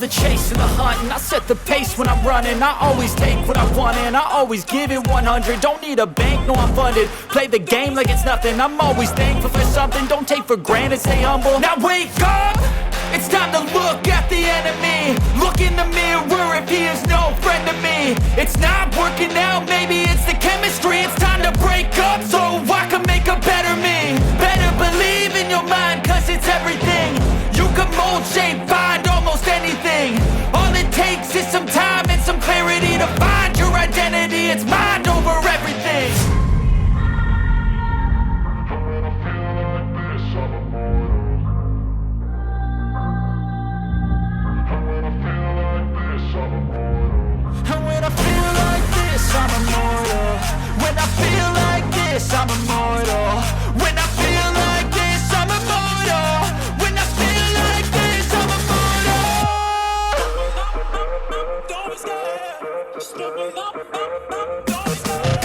the chase and the hunt, and I set the pace when I'm running. I always take what I want and I always give it 100. Don't need a bank, no I'm funded. Play the game like it's nothing. I'm always thankful for something. Don't take for granted, stay humble. Now wake up! It's time to look at the enemy. Look in the mirror if he is no friend to me. It's not working out, maybe it's the chemistry. It's time to break up so I can make a better me. Better believe in your mind, cause it's everything. You can mold, shape, find almost anything. All it takes is some time and some clarity to find your identity. It's mind over everything. I'm immortal. When I feel like this, I'm immortal. When I feel like this, I'm immortal. When I feel like this, I'm immortal. Don't be scared. Just give me up. Don't be scared.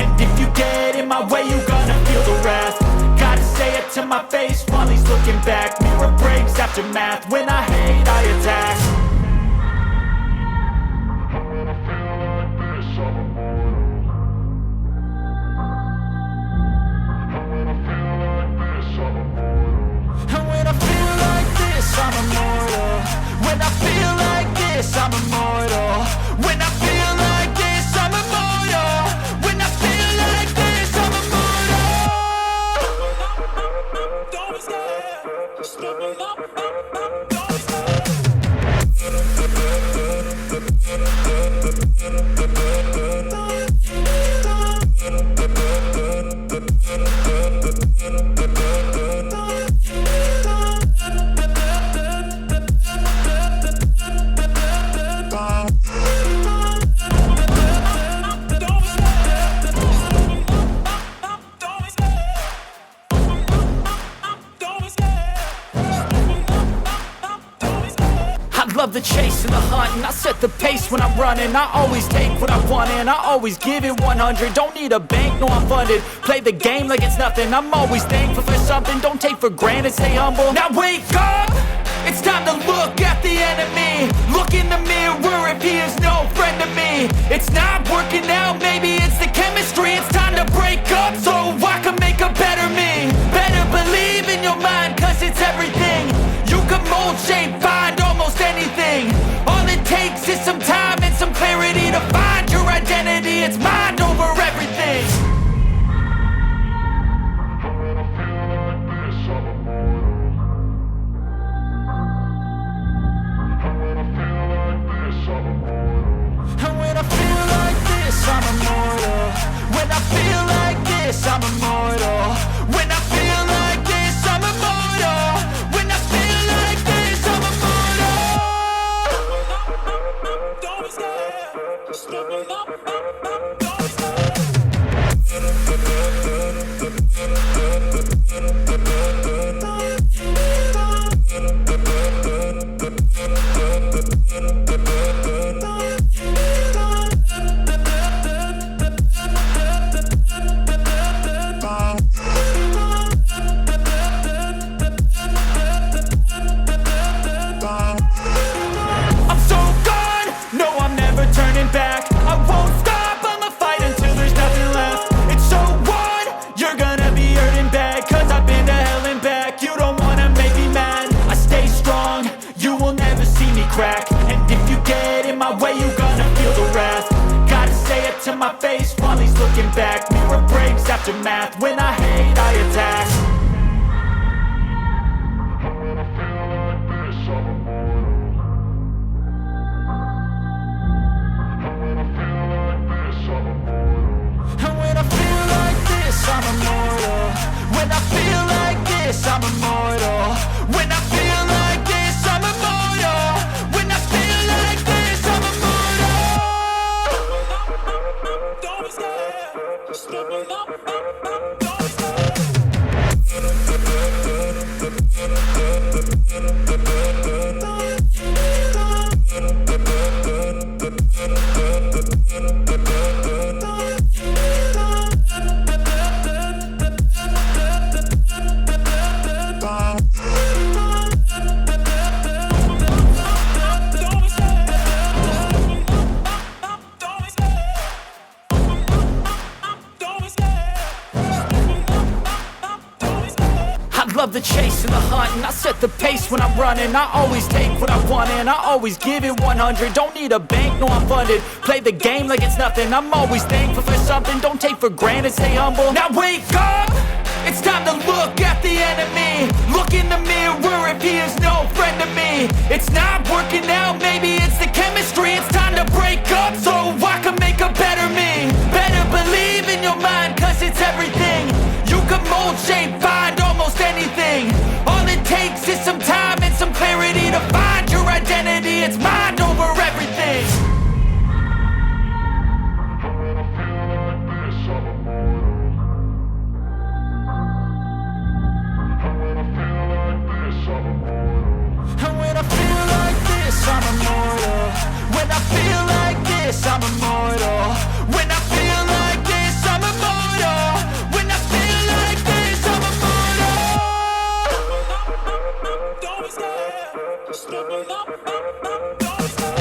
And if you get in my way, you gonna feel the wrath. Gotta say it to my face while he's looking back. Mirror breaks after math. When I hate, I attack. When I feel like this, I'm immortal. When I feel like this, I'm immortal. When I feel like this, I'm immortal. When I feel like this, I'm immortal. When I feel like this, I'm immortal. When I feel like this, I'm immortal. Don't be scared. Just give me up. Don't be scared. Love the chase and the hunt, and I set the pace when I'm running. I always take what I want and I always give it 100. Don't need a bank, no I'm funded. Play the game like it's nothing. I'm always thankful for something. Don't take for granted, stay humble. Now wake up! It's time to look at the enemy. Look in the mirror if he is no friend to me. It's not working out, maybe it's the chemistry. It's time to break up so I can make a better me. Better believe in your mind, cause it's everything. You can mold, shape, find almost anything. All it takes is some time and some clarity to find your identity. It's mind over everything. When I feel like this, I'm immortal. When I feel like this, I'm immortal. When I feel like this, I'm immortal. When I feel like this, I'm immortal. When I feel like this, I'm immortal. When I feel like this, I'm immortal. Don't be scared. Just give me up. Don't be scared. And if you get in my way, you gonna feel the wrath. Gotta say it to my face while he's looking back. Mirror breaks after math. When I hate, I attack. When I feel like this, I'm immortal. When I feel like this, I'm immortal. love the chase and the hunt, and I set the pace when I'm running. I always take what I want and I always give it 100. Don't need a bank, no I'm funded. Play the game like it's nothing. I'm always thankful for something. Don't take for granted, stay humble. Now wake up! It's time to look at the enemy. Look in the mirror if he is no friend to me. It's not working out, maybe it's the chemistry. It's time to break up so I can make a better me. Better believe in your mind, cause it's everything. You can mold, shape, find almost anything. All it takes is some time and some clarity to find your identity. It's mind over everything. And when I feel like this, I'm immortal. When I feel like this, I'm immortal. When I feel like this, I'm immortal. When I feel like this, I'm immortal. Don't stop, just level up, don't stop.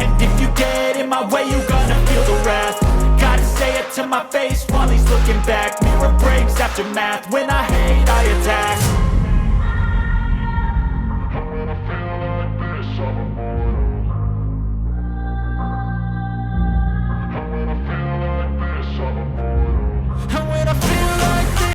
And if you get in my way, you gonna feel the wrath. Gotta say it to my face while he's looking back. Mirror breaks after math. When I hate, I attack.